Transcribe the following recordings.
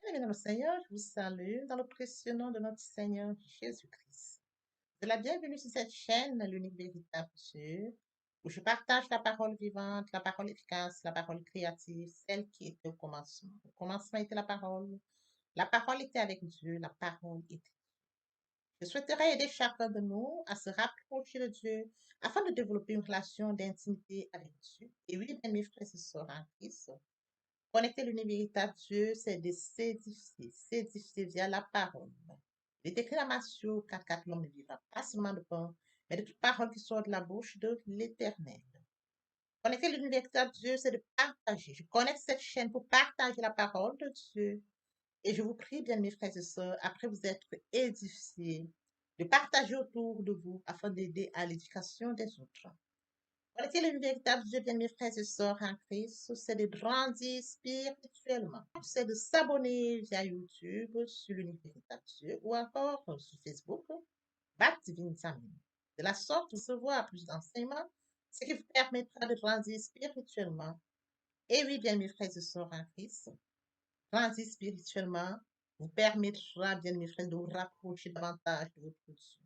Bien-aimés dans le Seigneur, je vous salue dans le précieux nom de notre Seigneur Jésus-Christ. De la bienvenue sur cette chaîne, l'unique véritable Dieu, où je partage la parole vivante, la parole efficace, la parole créative, celle qui était au commencement. Au commencement était la parole était avec Dieu, la parole était. Je souhaiterais aider chacun de nous à se rapprocher de Dieu afin de développer une relation d'intimité avec Dieu. Et oui, bien mes frères et sœurs en Christ, connecter l'univers véritable Dieu, c'est de s'édifier via la parole. Il est écrit dans Matthieu 4, l'homme ne vivra pas seulement de pain, mais de toute parole qui sort de la bouche de l'Éternel. Connecter l'univers véritable Dieu, c'est de partager. Je connecte cette chaîne pour partager la parole de Dieu. Et je vous prie, bien mes frères et sœurs, après vous être édifiés, de partager autour de vous afin d'aider à l'éducation des autres. Voilà quel est le véritable Dieu, bien mes frères et sœurs en Christ, c'est de grandir spirituellement. C'est de s'abonner via YouTube sur l'univers véritable Dieu ou encore sur Facebook, Bac Divine Family. De la sorte, vous recevoir plus d'enseignements, ce qui vous permettra de grandir spirituellement. Et oui, bien mes frères et sœurs en Christ, grandir spirituellement vous permettra, bien mes frères, de vous rapprocher davantage de votre Dieu.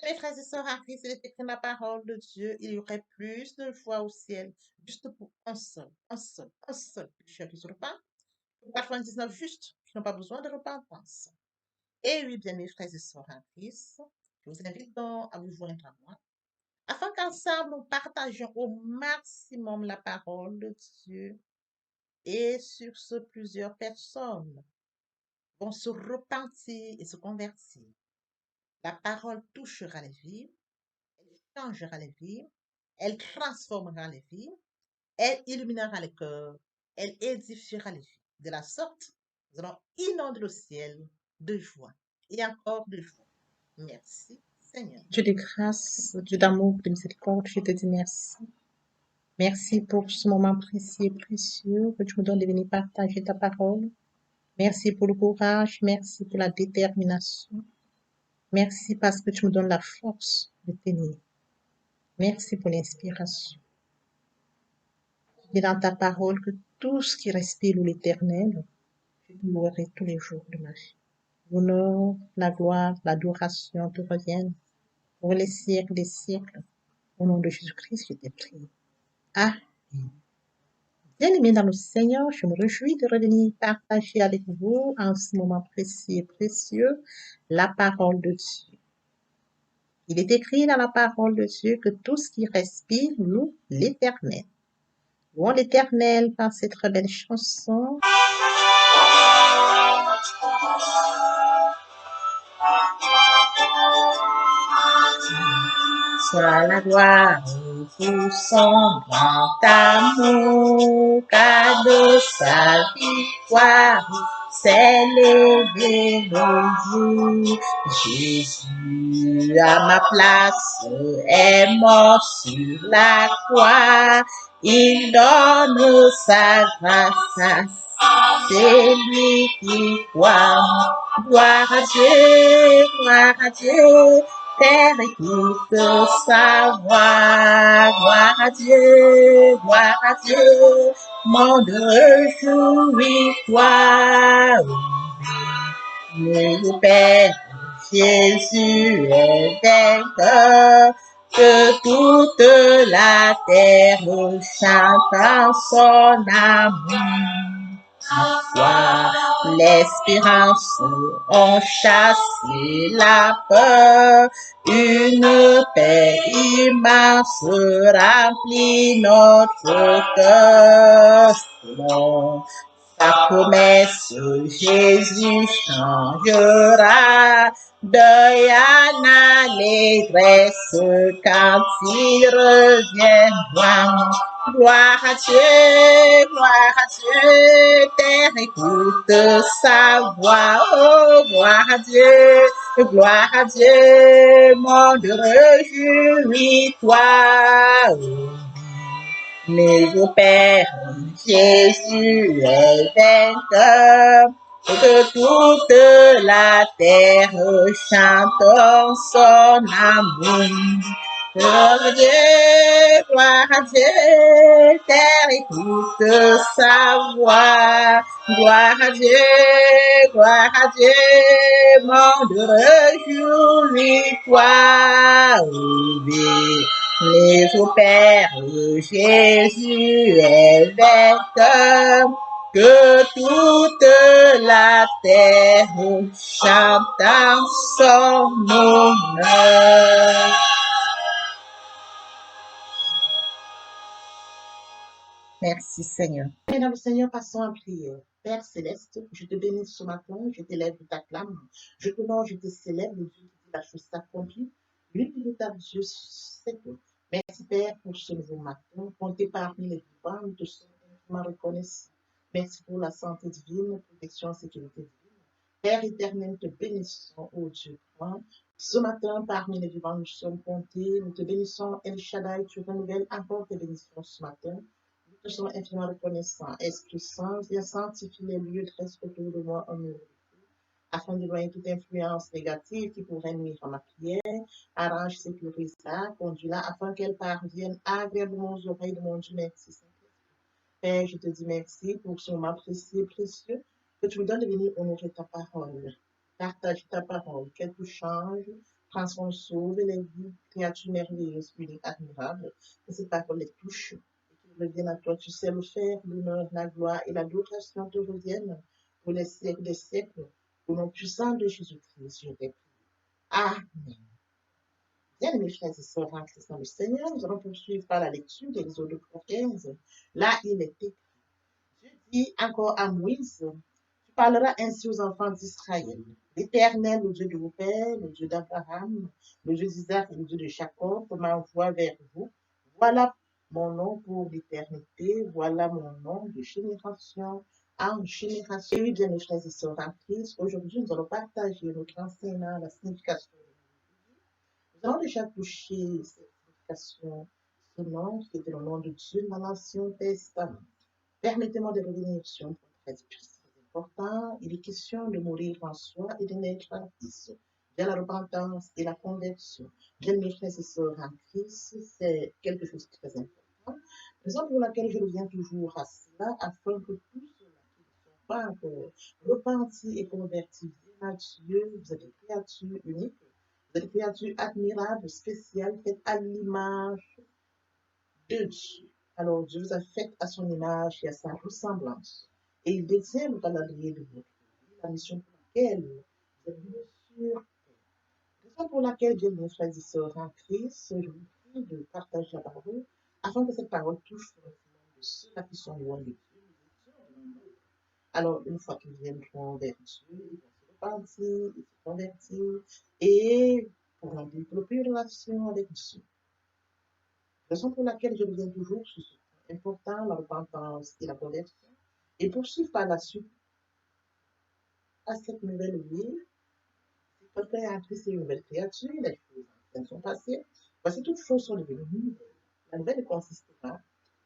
Mes frères et sœurs en Christ, il est écrit dans la parole de Dieu, il y aurait plus de joie au ciel, juste pour un seul pécheur qui se repent, pour 99 justes qui n'ont pas besoin de repentance. Et oui, bien mes frères et sœurs en Christ, je vous invite donc à vous joindre à moi, afin qu'ensemble nous partagions au maximum la parole de Dieu. Et sur ce, plusieurs personnes vont se repentir et se convertir. La parole touchera les vies, elle changera les vies, elle transformera les vies, elle illuminera les cœurs, elle édifiera les vies. De la sorte, nous allons inonder le ciel de joie et encore de joie. Merci, Seigneur. Dieu de grâce, Dieu d'amour, de miséricorde, je te dis merci. Merci pour ce moment précieux et précieux que tu me donnes de venir partager ta parole. Merci pour le courage, merci pour la détermination. Merci parce que tu me donnes la force de tenir. Merci pour l'inspiration. Tu dis dans ta parole que tout ce qui respire l'Éternel, je te louerai tous les jours de ma vie. L'honneur, la gloire, l'adoration te reviennent pour les siècles des siècles. Au nom de Jésus-Christ, je t'ai prié. Amen. Bien-aimés dans le Seigneur, je me réjouis de revenir partager avec vous en ce moment précieux et précieux la parole de Dieu. Il est écrit dans la parole de Dieu que tout ce qui respire loue l'Éternel. Louons l'Éternel par cette très belle chanson. Soit la gloire pour son grand amour, car de sa victoire s'est levé le jour. Jésus à ma place est mort sur la croix. Il donne sa grâce à celui qui croit. Gloire à Dieu, gloire à Dieu. Terre écoute sa voix, gloire à Dieu, monde réjouis-toi, le Père Jésus est vainqueur, que toute la terre chante en son amour. Foi, l'espérance ont chassé la peur, une paix immense remplit notre cœur. Selon sa promesse, Jésus changera deuil en allégresse quand il reviendra. Gloire à Dieu, terre écoute sa voix, oh, gloire à Dieu, monde réjouis-toi, mais au Père, Jésus est vainqueur, que toute la terre chante son amour. Gloire à Dieu, terre écoute sa voix. Gloire à Dieu, monde réjouis-toi. Bénis-vous, Père, Jésus est vainqueur. Que toute la terre chante en son honneur. Merci Seigneur. Mesdames et Seigneur, passons en prière. Père céleste, je te bénis ce matin, je t'élève, je t'acclame. Je te loue, je te célèbre, le Dieu qui dit la chose s'accomplit. L'une véritable Dieu, c'est toi. Merci Père pour ce nouveau matin. Comptez parmi les vivants, nous te sommes infiniment reconnaissants. Merci pour la santé divine, protection, sécurité divine. Père éternel, nous te bénissons, ô Dieu grand. Ce matin, parmi les vivants, nous sommes comptés. Nous te bénissons, El Shaddai, tu renouvelles encore tes bénédictions ce matin. Nous sommes infiniment reconnaissants. Esprit Saint, viens sanctifier les lieux, dresse autour de moi en nous, afin d'éloigner toute influence négative qui pourrait nuire à ma prière. Arrange, sécurise-la, conduis-la, afin qu'elle parvienne agréablement aux oreilles de mon Dieu. Merci, Saint-Esprit. Père, je te dis merci pour ce moment précieux, précieux, que tu me donnes de venir honorer ta parole. Partage ta parole, qu'elle te change, transforme, sauve les vies, créatures merveilleuses, uniques, admirables, que cette parole les touche revienne à toi. Tu sais le faire, l'honneur, la gloire et l'adoration te reviennent pour les siècles des siècles. Au nom puissant de Jésus-Christ, je t'ai prié. Amen. Bien, mes frères et sœurs en Christ dans le Seigneur, nous allons poursuivre par la lecture d'Exode 15. Là, il est écrit, Dieu dit encore à Moïse, tu parleras ainsi aux enfants d'Israël. L'Éternel, le Dieu de vos pères, le Dieu d'Abraham, le Dieu d'Isaac et le Dieu de Jacob, m'envoie vers vous. Voilà mon nom pour l'éternité, voilà mon nom de génération en génération. Et oui, bien, mes frères et sœurs en Christ, aujourd'hui, nous allons partager notre enseignement, la signification de notre vie. Nous avons déjà touché cette signification, ce nom qui était le nom de Dieu dans l'Ancien Testament. Permettez-moi de revenir sur un point très important. Il est question de mourir en soi et de naître en Christ. Bien la repentance et la conversion. Bien mes frères et sœurs en Christ, c'est quelque chose de très important. Raison pour laquelle je reviens toujours à cela, afin que tous ceux-là qui ne sont pas encore repentis et convertis viennent à Dieu. Vous êtes des créatures uniques, vous êtes des créatures admirables, spéciales, faites à l'image de Dieu. Alors Dieu vous a fait à son image et à sa ressemblance. Et il détient le calendrier de votre vie, la mission pour laquelle vous êtes venus sur terre. Raison pour laquelle Dieu vous choisit en Christ, je vous prie de partager la parole afin que cette parole touche le cœur de ceux-là qui sont loin de Dieu. Alors, une fois qu'ils viendront vers Dieu, ils vont se repentir, ils se convertir et pourront développer une relation avec Dieu. Raison pour laquelle je reviens toujours sur ce point important, la repentance et la conversion, et poursuivre par la suite à cette nouvelle vie. Si quelqu'un est en Christ est une nouvelle créature, les choses anciennes sont passées. Voici toutes choses sont devenues nouvelles. La nouvelle consistera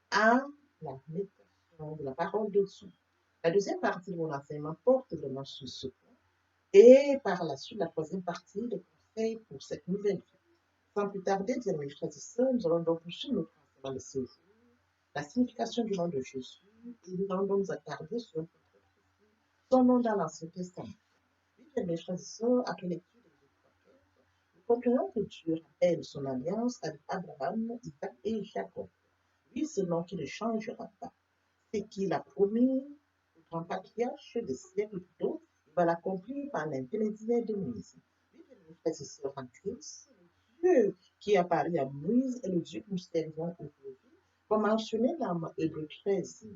à la méditation de la parole de Dieu. La deuxième partie de mon enseignement porte vraiment sur ce point. Et par la suite, la troisième partie, des conseils pour cette nouvelle vie. Sans plus tarder, bien mes frères et sœurs, nous allons donc poursuivre notre enseignement de ce jour, la signification du nom de Jésus, et nous allons nous attarder sur un point très précis, son nom dans l'Ancien Testament. Oui, bien mes frères et sœurs, après lecture des Écritures, nous comprenons que Dieu rappelle son alliance avec Abraham, Isaac et Jacob. Oui, ce nom qui ne changera pas. C'est qu'il a promis au grand patriarche des siècles plus tôt, il va l'accomplir par l'intermédiaire de Moïse. Oui, bien mes frères et sœurs en Christ, Dieu qui apparaît à Moïse est le Dieu que nous servons aujourd'hui. Comme mentionné dans Hébreux 13,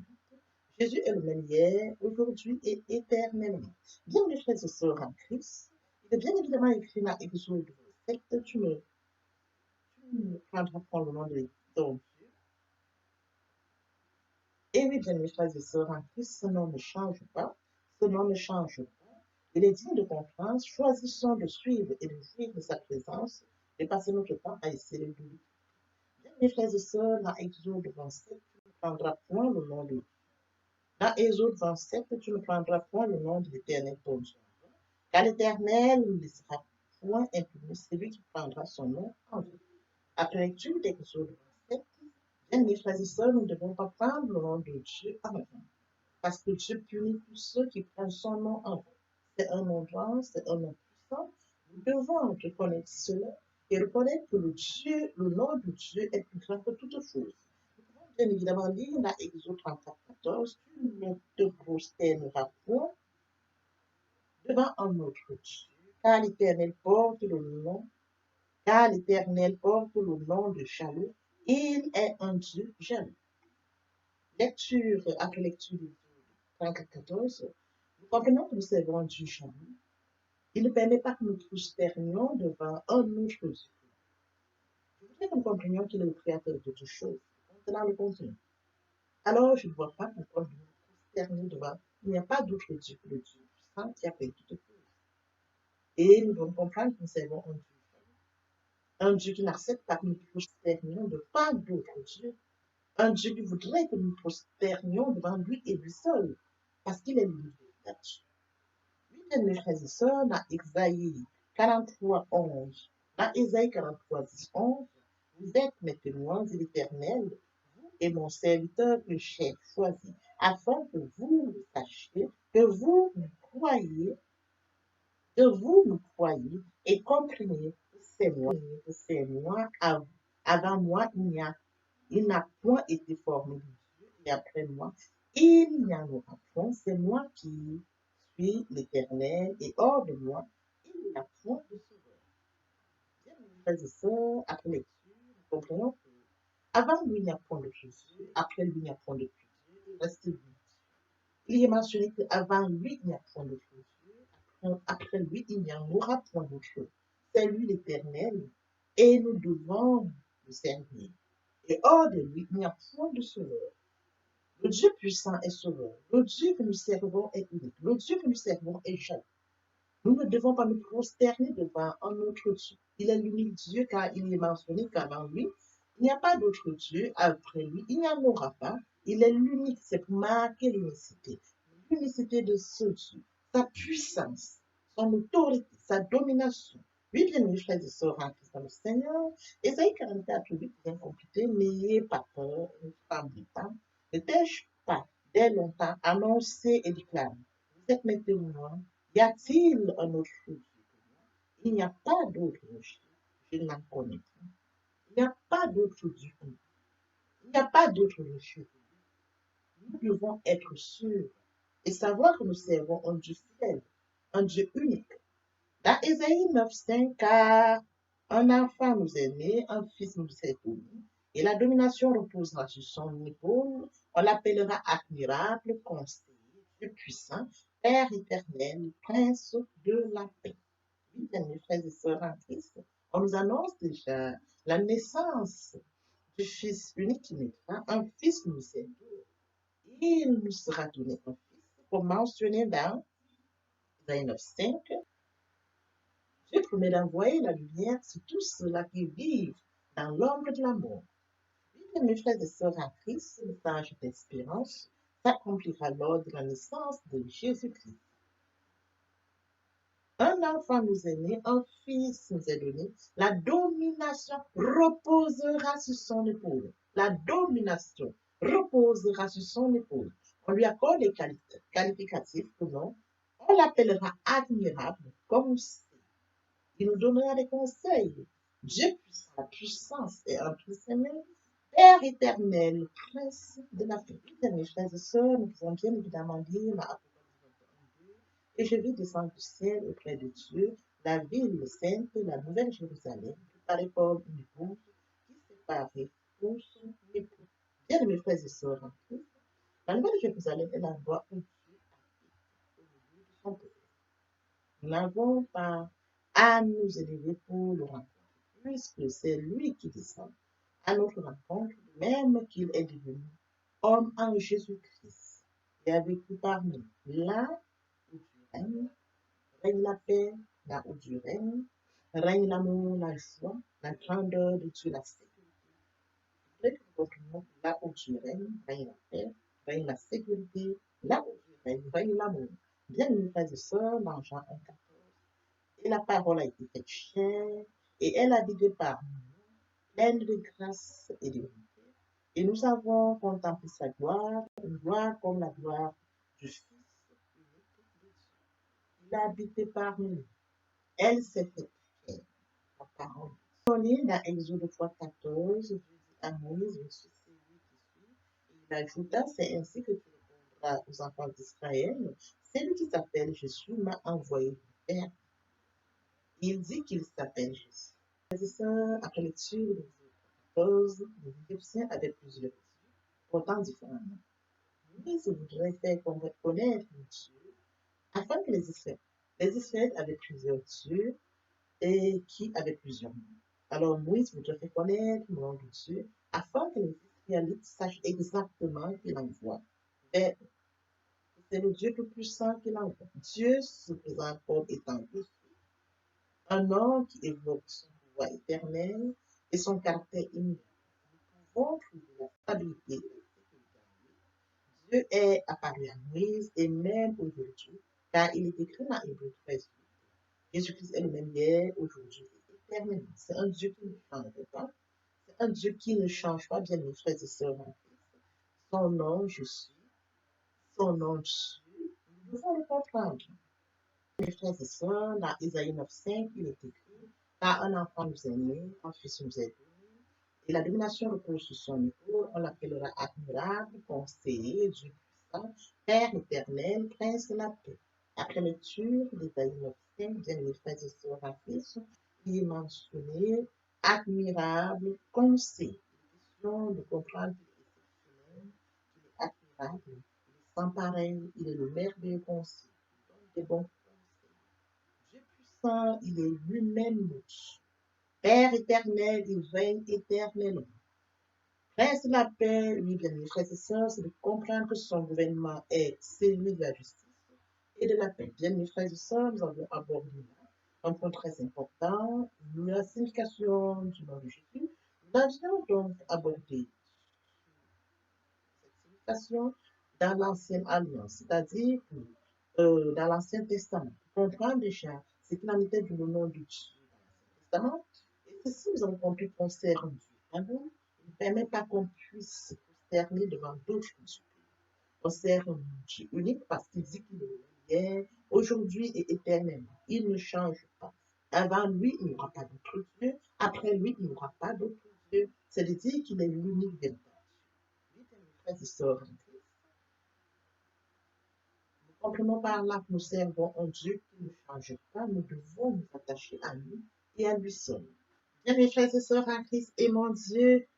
Jésus est le même hier, aujourd'hui et éternellement. Bien mes frères et sœurs en Christ, il est bien évidemment écrit dans Exode 27, tu me prendras pour le nom de ton Dieu. Et oui, bien mes frères et sœurs en Christ, ce nom ne change pas, ce nom ne change pas. Il est digne de confiance, choisissons de suivre et de jouir de sa présence, et passer notre temps à essayer de lui. Mes frères et sœurs, dans Exode 27, tu ne prendras point le nom de Dieu. Dans Exode 27, tu ne prendras point le nom de l'Éternel ton Dieu. Car l'Éternel ne laissera point impuni celui qui prendra son nom en vain. Après lecture d'Exode 27, bien mes frères et sœurs, nous ne devons pas prendre le nom de Dieu en vain, parce que Dieu punit tous ceux qui prennent son nom en vain. C'est un nom grand, c'est un nom puissant. Nous devons reconnaître cela et reconnaître que le nom de Dieu est plus grand que toute chose. Nous pouvons bien évidemment lire dans Exode 34, 14, tu ne te prosterneras point devant un autre Dieu, car l'Éternel porte le nom, car l'Éternel porte le nom de jaloux. Il est un Dieu jaloux. Lecture après lecture de 34, 14, nous comprenons que nous servons un Dieu jaloux. Il ne permet pas que nous prosternions devant un autre Dieu. Je voudrais que nous comprenions qu'il est le créateur de toutes choses. Cela le contenu. Alors, je ne vois pas pourquoi nous nous prosternons devant. Il n'y a pas d'autre Dieu que le Dieu puissant qui a fait toutes choses. Et nous devons comprendre que nous servons un Dieu jaloux. Un Dieu qui n'accepte pas que nous prosternions devant d'autres dieux. Un Dieu qui voudrait que nous prosternions devant lui et lui seul, parce qu'il est l'unique véritable Dieu. Bien, mes frères et sœurs, dans Isaïe 43, 11, dans Isaïe 43, 10, 11, vous êtes mes témoins de l'Éternel, vous et mon serviteur que j'ai choisi, afin que vous le sachiez, que vous me croyez et compreniez que c'est moi, avant moi, il n'a point été formé de Dieu, et après moi, il n'y en aura point. C'est moi qui suis l'Éternel, et hors de moi, il n'y a point de sauveur. Bien, mes frères et sœurs, après lecture, nous comprenons que avant lui, il n'y a point de Jésus, après lui, il n'y a point de Dieu, il reste lui. Il est mentionné qu'avant lui, il n'y a point de Dieu, après lui, il n'y en aura point d'autre. C'est lui l'Éternel, et nous devons le servir. Et hors de lui, il n'y a point de sauveur. Le Dieu puissant est sauveur. Le Dieu que nous servons est unique. Le Dieu que nous servons est jaloux. Nous ne devons pas nous prosterner devant un autre Dieu. Il est l'unique Dieu car il est mentionné qu'avant lui, il n'y a pas d'autre Dieu. Après lui, il n'y en aura pas. Il est l'unique. C'est pour marquer l'unicité. L'unicité de ce Dieu, sa puissance, son autorité, sa domination. Oui, bien, mes frères et sœurs en Christ dans le Seigneur, Ésaïe 44, 8 vient compléter, n'ayez pas peur, ne tremblez pas. Ne t'ai-je pas dès longtemps annoncé et déclaré? Vous êtes mes témoins. Y a-t-il un autre Dieu que moi? Il n'y a pas d'autre Dieu. Je n'en connais pas. Il n'y a pas d'autre Dieu que moi. Il n'y a pas d'autre Dieu que lui. Nous devons être sûrs et savoir que nous servons un Dieu fidèle, un Dieu unique. Dans Ésaïe 9:5, car un enfant nous est né, un fils nous est donné, et la domination reposera sur son épaule. On l'appellera admirable, conseiller, Dieu puissant, Père éternel, prince de la paix. Oui, mes frères et sœurs en Christ, on nous annonce déjà la naissance du Fils unique qui naîtra, un fils nous est donné. Il nous sera donné un fils, pour mentionner dans Isaïe 9:5, Dieu promet d'envoyer la lumière sur tous ceux-là qui vivent dans l'ombre de la mort. Oui, mes frères et sœurs en Christ, ce message d'espérance s'accomplira lors de la naissance de Jésus-Christ. Un enfant nous est né, un fils nous est donné. La domination reposera sur son épaule. La domination reposera sur son épaule. On lui accorde des qualificatifs pour nom. On l'appellera admirable, comme il nous donnera des conseils. Dieu puissant, la puissance est entre ses mains. Père éternel, prince de la paix. Mes frères et sœurs, nous pouvons bien évidemment lire dans Apocalypse 21:2. Et je vis descendre du ciel auprès de Dieu, la ville sainte, la nouvelle Jérusalem, préparée comme une épouse qui s'est parée pour son époux. Bien, mes frères et sœurs en Christ, la nouvelle Jérusalem est l'endroit où Dieu habite au milieu de son peuple. Nous n'avons pas à nous élever pour le rencontrer, puisque c'est lui qui descend à notre rencontre, même qu'il est devenu homme en Jésus-Christ et a vécu parmi nous. Là où Dieu règne la paix, là où Dieu règne l'amour, la joie, la grandeur de Dieu, la sécurité. Là où Dieu règne la paix, règne la sécurité, là où Dieu règne l'amour. Bien, mes frères et sœurs, dans Jean 1, et la parole a été faite chair, et elle a habité par nous. pleine de grâce et de vérité. Et nous avons contemplé sa gloire, une gloire comme la gloire du Fils unique de Dieu. Il a habité parmi nous. Elle s'est faite chair, la parole. On lit dans Exode 3,14, Dieu dit à Moïse, je suis celui qui suis. Et il ajouta, c'est ainsi que tu répondras aux enfants d'Israël. Celui qui s'appelle Jésus m'a envoyé du Père. Il dit qu'il s'appelle Jésus. C'est ça, après lecture de 14, les Égyptiens avaient plusieurs dieux, pourtant différemment. Mais ils voudraient faire connaître Dieu afin que les Israélites avaient plusieurs dieux et qui avaient plusieurs noms. Alors Moïse voudrait faire connaître le nom de Dieu afin que les Israélites sachent exactement qu'il envoie vers eux. C'est le Dieu tout puissant qu'il envoie. Dieu se présente comme étant un nom qui évoque son pouvoir éternel et son caractère immuable. Nous pouvons trouver la stabilité et la sécurité en lui. Dieu est apparu à Moïse et même aujourd'hui, car il est écrit dans Hébreu 13. Jésus-Christ est le même hier, aujourd'hui et éternellement. C'est un Dieu qui ne change pas. C'est un Dieu qui ne change pas, bien mes frères et sœurs en Christ. Son nom, je suis. Son nom, je suis. Nous devons le comprendre. Mes frères et sœurs, dans Isaïe 9,5, il est écrit, car un enfant nous est né, un fils nous est donné, et la domination repose sur son épaule, on l'appellera admirable, conseiller, Dieu puissant, Père éternel, prince de la paix. Après lecture d'Isaïe 9,5, bien mes frères et sœurs en Christ, il est mentionné admirable, conseiller. Question de comprendre qu'il est exceptionnel, qu'il est admirable, il est sans pareil, il est le merveilleux conseil, il donne des bons Dieu puissant, il est lui-même notre Père éternel, il règne éternellement. Prince de la paix, oui, bien mes frères et sœurs, c'est de comprendre que son gouvernement est celui de la justice et de la paix. Bien mes frères et sœurs, nous avons abordé là un point très important, la signification du nom de Jésus. Nous avions donc abordé cette signification dans l'Ancienne Alliance, c'est-à-dire dans l'Ancien Testament. Pour comprendre déjà ce qu'il en était du nom de Dieu dans l'Ancien Testament, et ceci, nous avons compris concerne Dieu. Amen. Il ne permet pas qu'on puisse se prosterner devant d'autres dieux. Concerne Dieu unique parce qu'il dit qu'il est le même hier, aujourd'hui et éternellement. Il ne change pas. Avant lui, il n'y aura pas d'autre Dieu. Après lui, il n'y aura pas d'autre Dieu. C'est de dire qu'il est l'unique véritable. Oui, mes frères et sœurs en Christ. Nous comprenons par là que nous servons un Dieu qui ne change pas. Nous devons nous attacher à lui et à lui seul. Bien, mes frères et sœurs en Christ, et mon Dieu,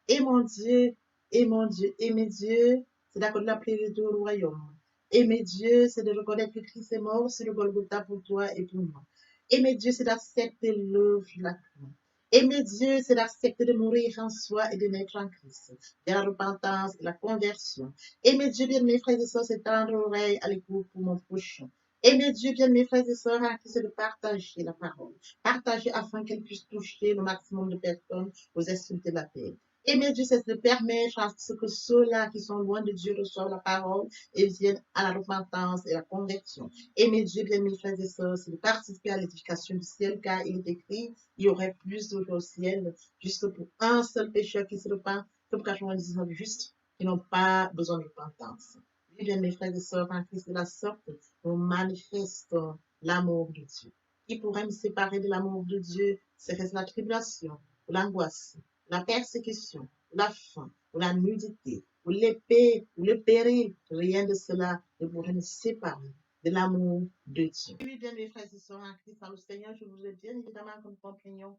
et mon Dieu, et mon Dieu, aimer Dieu, c'est d'accord de l'appeler le royaume. Aimer Dieu, c'est de reconnaître que Christ est mort sur le Golgotha pour toi et pour moi. Aimer Dieu, c'est d'accepter l'œuvre de la croix. Aimer Dieu, c'est d'accepter de mourir en soi et de naître en Christ. De la repentance et la conversion. Aimer Dieu, bien mes frères et sœurs, c'est tendre l'oreille à l'écoute pour mon prochain. Aimer Dieu, bien mes frères et sœurs, c'est de partager la parole. Partager afin qu'elle puisse toucher le maximum de personnes aux esprits de la paix. Aimer Dieu, c'est de permettre à ce que ceux-là qui sont loin de Dieu reçoivent la parole et viennent à la repentance et à la conversion. Aimer Dieu, bien mes frères et sœurs, c'est de participer à l'édification du ciel, car il est écrit, il y aurait plus d'eau au ciel, juste pour un seul pécheur qui se repent, que pour 99 justes qui n'ont pas besoin de repentance. Oui, bien mes frères et sœurs, en Christ de la sorte, nous manifestons l'amour de Dieu. Qui pourrait me séparer de l'amour de Dieu? Serait-ce la tribulation, ou l'angoisse, la persécution, la faim, ou la nudité, ou l'épée, ou le péril? Rien de cela ne pourrait nous séparer de l'amour de Dieu. Oui, bien mes frères et sœurs en Christ, dans le Seigneur, je voudrais bien évidemment que nous comprenions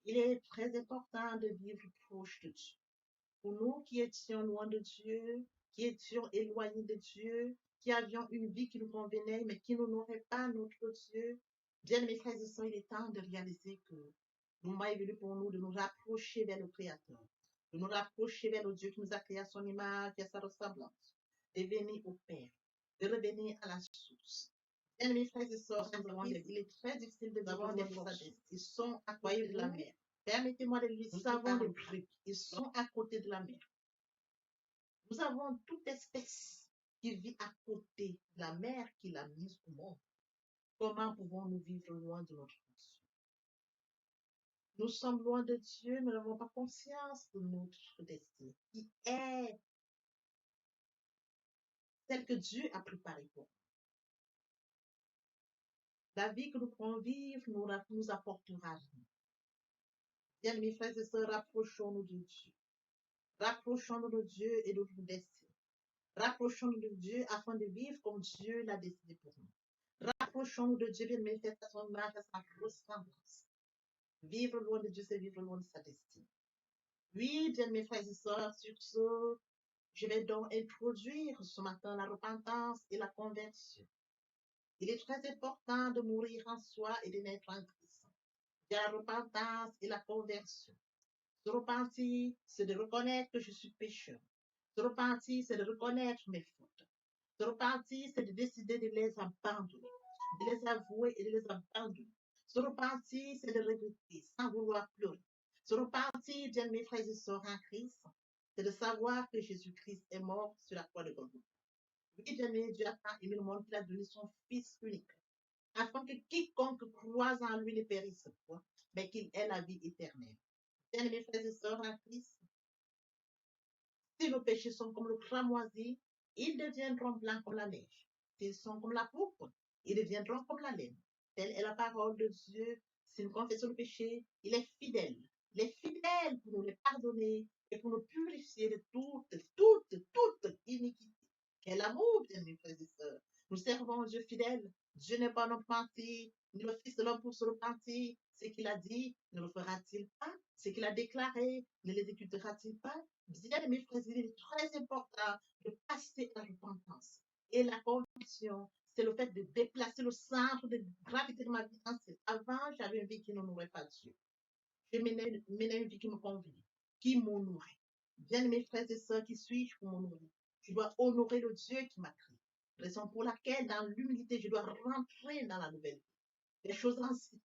qu'il est très important de vivre proche de Dieu. Pour nous qui étions loin de Dieu, qui étions éloignés de Dieu, qui avions une vie qui nous convenait, mais qui n'honorait pas notre Dieu, bien mes frères et sœurs, il est temps de réaliser que le moment est venu pour nous de nous rapprocher vers le Créateur, de nous rapprocher vers le Dieu qui nous a créé à son image et à sa ressemblance, de venir au Père, de revenir à la source. Bien mes frères et sœurs, il est très difficile de vivre des forces. Ils sont à côté de la mer. Permettez-moi de lui nous avons des trucs. Ils sont à côté de la mer. Nous avons toute espèce qui vit à côté de la mer qu'il a mise au monde. Comment pouvons-nous vivre loin de notre Dieu? Nous sommes loin de Dieu, nous n'avons pas conscience de notre destin, qui est celle que Dieu a préparée pour nous. La vie que nous pourrons vivre nous apportera vie. Bien, mes frères et sœurs, rapprochons-nous de Dieu. Rapprochons-nous de Dieu et de notre destin. Rapprochons-nous de Dieu afin de vivre comme Dieu l'a décidé pour nous. Rapprochons-nous de Dieu, bien, mes frères, à son image, à sa ressemblance. Vivre loin de Dieu, c'est vivre loin de sa destinée. Oui, bien, mes frères et sœurs, sur ce, je vais donc introduire ce matin la repentance et la conversion. Il est très important de mourir en soi et de naître en Christ. Il y a la repentance et la conversion. Se repentir, c'est de reconnaître que je suis pécheur. Se repentir, c'est de reconnaître mes fautes. Se repentir, c'est de décider de les abandonner, de les avouer et de les abandonner. Se repentir, c'est de regretter sans vouloir pleurer. Se repentir, bien mes frères et sœurs en Christ, c'est de savoir que Jésus-Christ est mort sur la croix de Golgotha. Oui, bien aimé, Dieu a tant aimé le monde qu'il a donné son Fils unique, afin que quiconque croise en lui ne périsse point, mais qu'il ait la vie éternelle. Bien mes frères et sœurs en Christ, si nos péchés sont comme le cramoisi, ils deviendront blancs comme la neige. S'ils sont comme la pourpre, ils deviendront comme la laine. Telle est la parole de Dieu. Si nous confessons le péché, il est fidèle. Il est fidèle pour nous les pardonner et pour nous purifier de toute iniquité. Quel amour, bien mes frères et sœurs. Nous servons un Dieu fidèle. Dieu n'est pas notre menti, ni le Fils de l'homme pour se repentir. Ce qu'il a dit, ne le fera-t-il pas? Ce qu'il a déclaré, ne l'exécutera-t-il pas? Bien, mes frères, il est très important de passer à la repentance. Et la conviction, c'est le fait de déplacer le centre de gravité de ma vie ancienne. Avant, j'avais une vie qui n'honorait pas Dieu. Je menais une vie qui me convenait, qui m'honorait. Bien, mes frères et sœurs, qui suis-je pour m'honorer? Je dois honorer le Dieu qui m'a créé. Raison pour laquelle, dans l'humilité, je dois rentrer dans la nouvelle vie. Les choses anciennes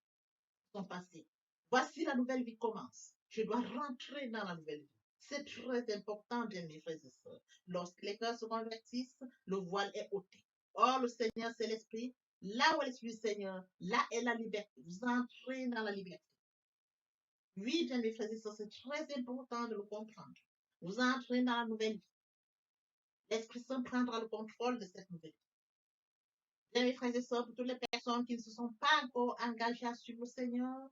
sont passées. Voici la nouvelle vie commence. Je dois rentrer dans la nouvelle vie. C'est très important, bien mes frères et sœurs. Lorsque les cœurs se convertissent, le voile est ôté. Or, le Seigneur, c'est l'Esprit. Là où est l'Esprit du Seigneur, là est la liberté. Vous entrez dans la liberté. Oui, bien mes frères et sœurs, c'est très important de le comprendre. Vous entrez dans la nouvelle vie. L'Esprit Saint prendra le contrôle de cette nouvelle vie. Bien mes frères et sœurs, pour toutes les personnes qui ne se sont pas encore engagées à suivre le Seigneur,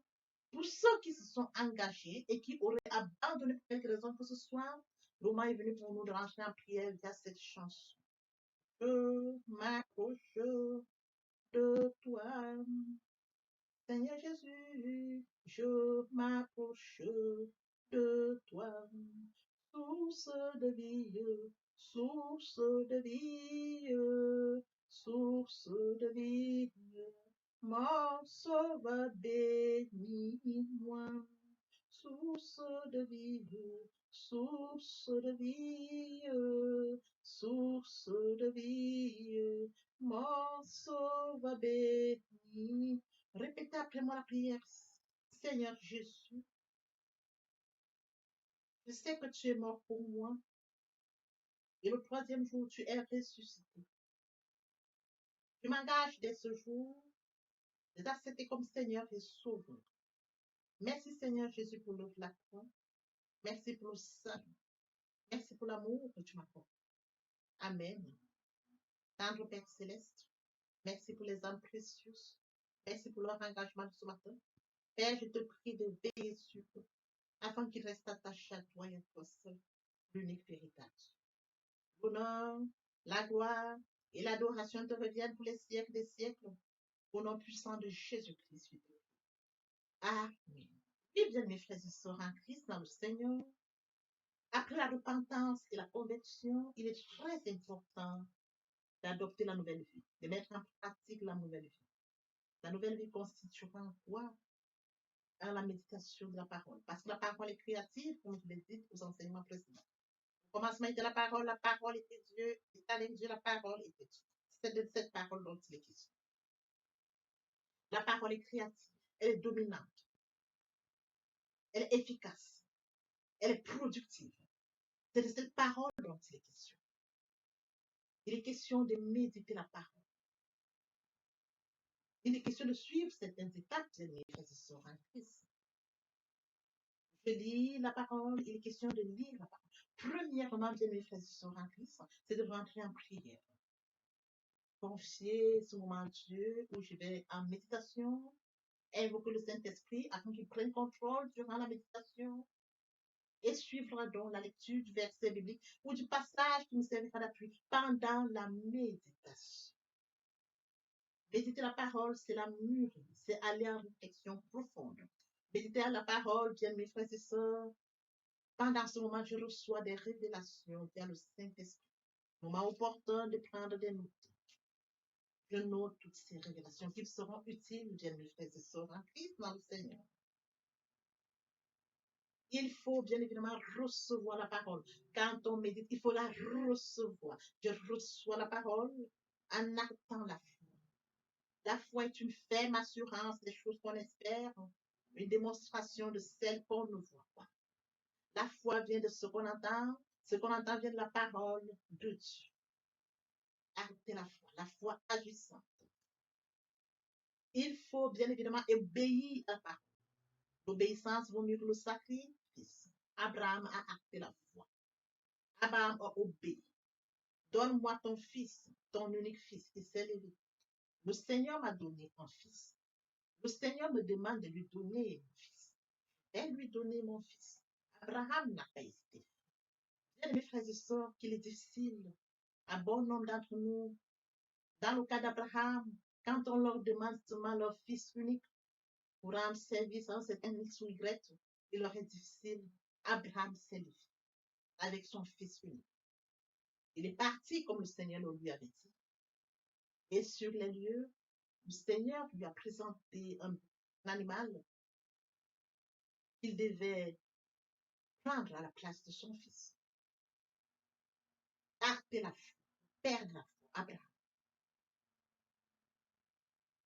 pour ceux qui se sont engagés et qui auraient abandonné pour quelque raison que ce soit, le moment est venu pour nous de rentrer en prière via cette chanson. Je m'approche de toi, Seigneur Jésus, je m'approche de toi, source de vie, source de vie, source de vie, mon sauveur bénis-moi, source de vie, source de vie, source de vie, mon sauveur bénis. Répétez après moi la prière. Seigneur Jésus, je sais que tu es mort pour moi et le troisième jour tu es ressuscité. Je m'engage dès ce jour de t'accepter comme Seigneur et Sauveur. Merci Seigneur Jésus pour l'œuvre de la croix. Merci pour le salut. Merci pour l'amour que tu m'apportes. Amen. Tendre Père Céleste, merci pour les âmes précieuses. Merci pour leur engagement de ce matin. Père, je te prie de veiller sur eux afin qu'ils restent attachés à toi et à toi seul, l'unique véritable. L'honneur, la gloire et l'adoration te reviennent pour les siècles des siècles, au nom puissant de Jésus-Christ. Amen. Et bien, mes frères et sœurs en Christ, dans le Seigneur, après la repentance et la conversion, il est très important d'adopter la nouvelle vie, de mettre en pratique la nouvelle vie. La nouvelle vie constituera quoi? À la méditation de la parole. Parce que la parole est créative, comme je l'ai dit aux enseignements précédents. Au commencement était la parole était Dieu, et avec Dieu, la parole était Dieu. C'est de cette parole dont il est question. La parole est créative, elle est dominante, elle est efficace, elle est productive. C'est de cette parole dont il est question. Il est question de méditer la parole. Il est question de suivre certaines étapes de mes frères et sœurs en Christ. Je lis la parole, il est question de lire la parole. Premièrement, bien mes frères et sœurs en Christ, c'est de rentrer en prière. Confier ce moment à Dieu où je vais en méditation, invoquer le Saint-Esprit afin qu'il prenne contrôle durant la méditation et suivre donc la lecture du verset biblique ou du passage qui nous servira d'appui pendant la méditation. Méditer la parole, c'est la mûrir, c'est aller en réflexion profonde. Méditer la parole, bien mes frères et sœurs, pendant ce moment, je reçois des révélations via le Saint-Esprit. Moment opportun de prendre des notes. Je note toutes ces révélations qui seront utiles, bien mes frères et sœurs, en Christ dans le Seigneur. Il faut bien évidemment recevoir la parole. Quand on médite, il faut la recevoir. Je reçois la parole en actant la foi. La foi est une ferme assurance des choses qu'on espère, une démonstration de celles qu'on ne voit pas. La foi vient de ce qu'on entend vient de la parole de Dieu. Arrêtez la foi agissante. Il faut bien évidemment obéir à la parole. L'obéissance vaut mieux que le sacrifice. Abraham a acté la foi. Abraham a obéi. Donne-moi ton fils, ton unique fils, qui s'est levé. Le Seigneur m'a donné un fils. Le Seigneur me demande de lui donner mon fils. Je vais lui donner mon fils. Abraham n'a pas hésité. Bien, mes frères et sœurs, qu'il est difficile à bon nombre d'entre nous, dans le cas d'Abraham, quand on leur demande seulement leur fils unique pour rendre service à un certain X ou Y, il leur est difficile. Abraham s'est levé avec son fils unique. Il est parti comme le Seigneur le lui avait dit. Et sur les lieux, le Seigneur lui a présenté un animal qu'il devait prendre à la place de son fils. Acter la foi, perdre la foi, Abraham.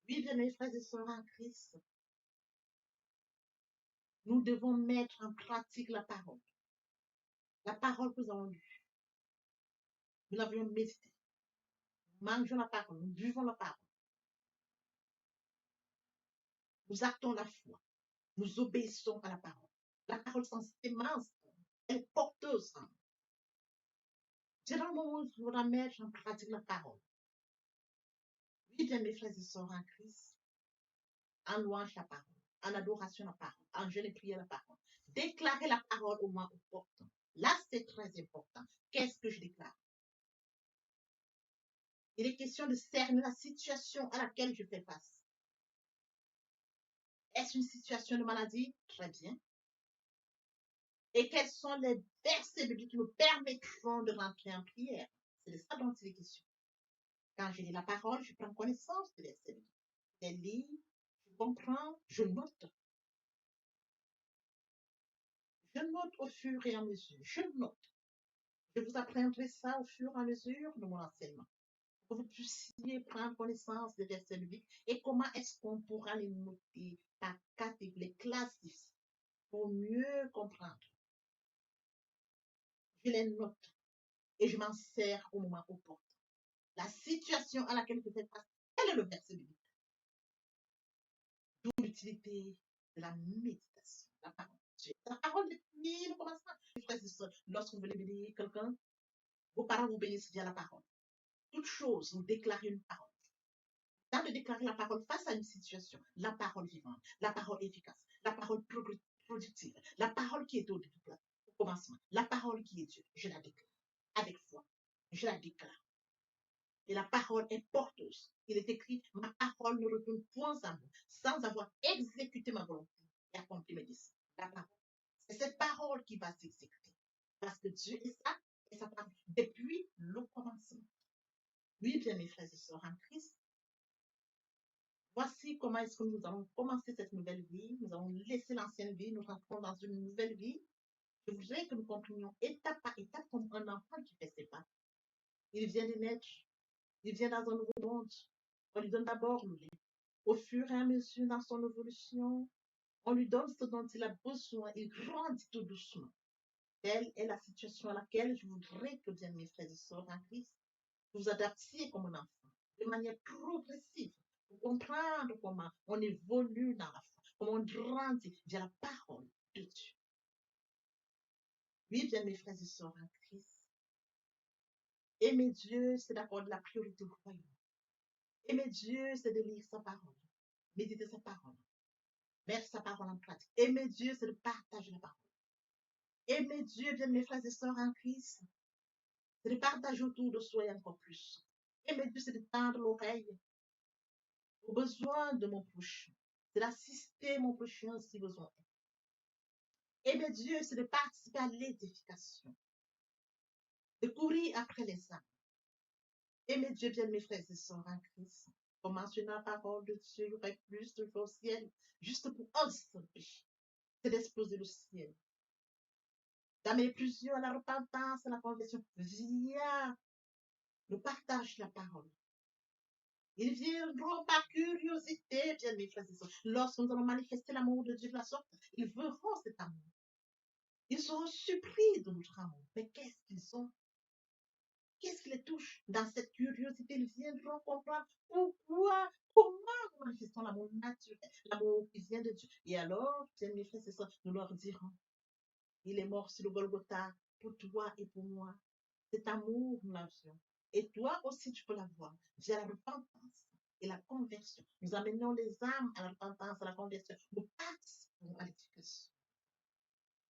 Oui, bien mes frères et sœurs en Christ, nous devons mettre en pratique la parole. La parole que nous avons lue. Nous l'avions médité. Nous mangeons la parole, nous buvons la parole. Nous actons la foi. Nous obéissons à la parole. La parole sans sémence, elle est porteuse. C'est dans le moment où il faudra mettre en pratique la parole. Oui, bien mes frères et sœurs en Christ, en louange la parole, en adoration la parole, en jeûne et prière la parole. Déclarer la parole au moment opportun. Là, c'est très important. Qu'est-ce que je déclare? Il est question de cerner la situation à laquelle je fais face. Est-ce une situation de maladie? Très bien. Et quels sont les versets bibliques qui nous permettront de rentrer en prière? C'est de ça dont il est question. Quand je lis la parole, je prends connaissance des versets bibliques. Je les lis, je comprends, je note. Je note au fur et à mesure. Je note. Je vous apprendrai ça au fur et à mesure de mon enseignement. Pour que vous puissiez prendre connaissance des versets bibliques et comment est-ce qu'on pourra les noter par catégorie, les classifier pour mieux comprendre. Je les note et je m'en sers au moment opportun. La situation à laquelle je fais face, quel est le verset biblique? D'où l'utilité de la méditation, la parole de Dieu. La parole depuis le commencement. Frères et sœurs, lorsque vous voulez bénir quelqu'un, vos parents vous bénissent via la parole. Toute chose, vous déclarez une parole. Dans de déclarer la parole face à une situation, la parole vivante, la parole efficace, la parole productive, la parole qui est au commencement, la parole qui est Dieu, je la déclare avec foi. Je la déclare. Et la parole est porteuse. Il est écrit, ma parole ne retourne point à moi, sans avoir exécuté ma volonté et accompli mes désirs. La parole. C'est cette parole qui va s'exécuter. Parce que Dieu est ça, et sa parole, depuis le commencement. Oui, bien mes frères et sœurs en Christ, voici comment est-ce que nous allons commencer cette nouvelle vie. Nous allons laisser l'ancienne vie, nous rentrons dans une nouvelle vie. Je voudrais que nous comprenions étape par étape comme un enfant qui fait ses pas. Il vient de naître, il vient dans un nouveau monde. On lui donne d'abord le lait. Au fur et à mesure dans son évolution, on lui donne ce dont il a besoin. Il grandit tout doucement. Telle est la situation à laquelle je voudrais que, bien mes frères et sœurs en Christ, vous adaptiez comme un enfant, de manière progressive, pour comprendre comment on évolue dans la foi, comment on grandit via la parole de Dieu. Oui, bien mes frères et sœurs en Christ. Aimer Dieu, c'est d'accorder la priorité au royaume. Aimer Dieu, c'est de lire sa parole, méditer sa parole, mettre sa parole en pratique. Aimer Dieu, c'est de partager la parole. Aimer Dieu, bien mes frères et sœurs en Christ, c'est de partager autour de soi encore plus. Aimer Dieu, c'est de tendre l'oreille aux besoins de mon prochain. C'est d'assister mon prochain si besoin est. Aimer Dieu, c'est de participer à l'édification, de courir après les âmes. Aimer Dieu, bien mes frères et sœurs en Christ. Pour mentionner la parole de Dieu, il y aurait plus de au ciel, juste pour un seul péché. C'est d'exploser le ciel. D'amener plusieurs à la repentance, à la conversion, via le partage de la parole. Ils viendront par curiosité, bien mes frères et sœurs. Lorsque nous allons manifester l'amour de Dieu de la sorte, ils verront cet amour. Ils seront surpris de notre amour. Mais qu'est-ce qu'ils ont? Qu'est-ce qui les touche? Dans cette curiosité, ils viendront comprendre pourquoi, comment nous manifestons l'amour naturel, l'amour qui vient de Dieu. Et alors, bien mes frères et sœurs, nous leur dirons, il est mort sur le Golgotha pour toi et pour moi. Cet amour, nous l'avions. Et toi aussi, tu peux l'avoir via la repentance et la conversion. Nous amenons les âmes à la repentance, à la conversion. Nous participons à l'éducation,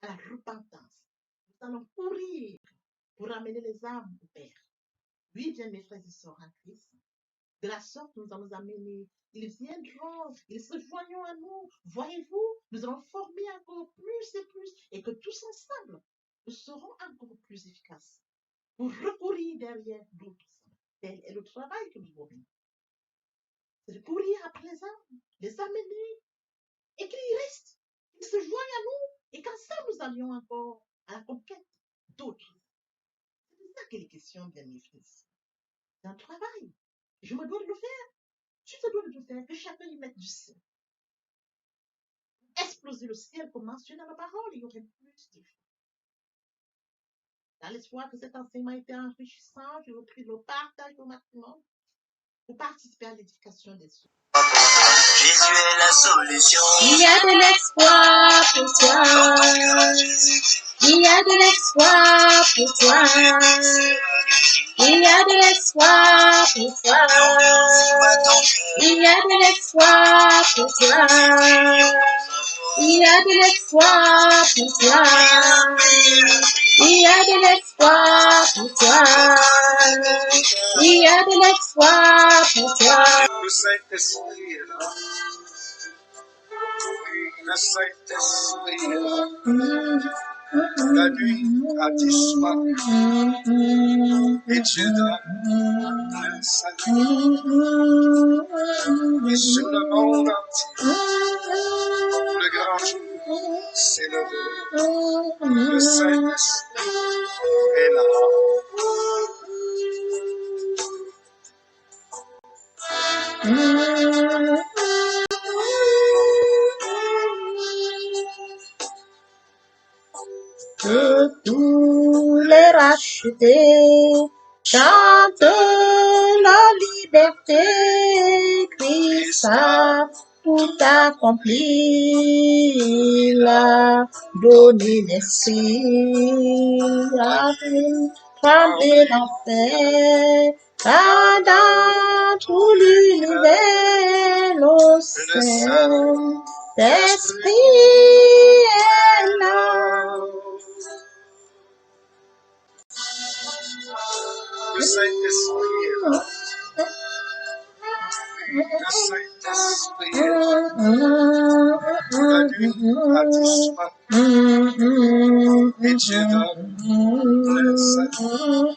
à la repentance. Nous allons courir pour amener les âmes au Père. Oui, bien mes frères et sœurs en Christ. De la sorte, nous allons amener. Ils viendront, ils se joignent à nous. Voyez-vous, nous allons former encore plus et plus. Et que tous ensemble, nous serons encore plus efficaces pour recourir derrière d'autres. Tel est le travail que nous avons. C'est de courir après les amener, et qu'ils restent, qu'ils se joignent à nous, et qu'ensemble nous allions encore à la conquête d'autres. C'est ça qu'il est question, bien mes frères. C'est un travail. Je me dois de le faire. Tu te dois de le faire, que chacun y mette du sien. Exploser le ciel, comme mentionné dans la parole, il y aurait plus de vie. Dans l'espoir que cet enseignement ait été enrichissant, je vous prie de le partager au maximum pour participer à l'édification des autres. Jésus est la solution. Il y a de l'espoir pour toi. Il y a de l'espoir pour toi. Il y a de l'espoir pour toi. Il y a de l'espoir pour toi. Il y a de l'espoir pour toi. Il y a de l'espoir pour toi. Il y a de l'espoir pour toi. Le Saint-Esprit est là. Le Saint-Esprit est là. La nuit a disparu et Dieu donne le salut. Et sur le monde entier, le grand jour s'est levé. Le Saint-Esprit est là. Que tous les rachetés chantent la liberté. Christ a tout accompli, il a donné l'esprit, a tremblé l'enfer, car dans tout l'univers, le Saint-Esprit est là. Le Saint-Esprit est là. Le Saint-Esprit est là. La nuit a disparu et Dieu donne le salut.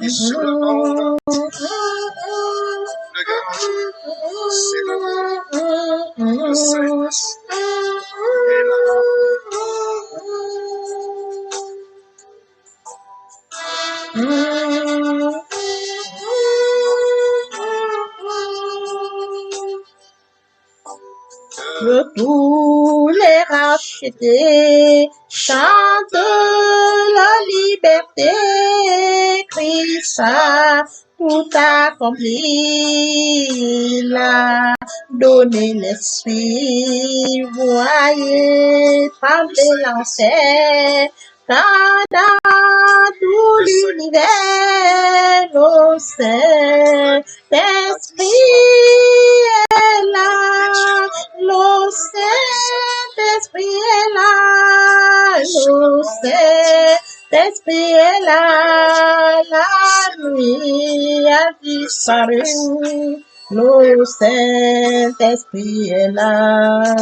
Et sur le monde entier, le grand jour s'est levé. Le Saint-Esprit est là. Que tous les rachetés chantent la liberté. Christ a tout accompli, là, donner l'esprit, voyez, trembler l'enfer, car dans tout l'univers, nos Saint-Esprit est là, le Saint-Esprit est là, le Saint-Esprit est là, la nuit a disparu, le Saint-Esprit est là.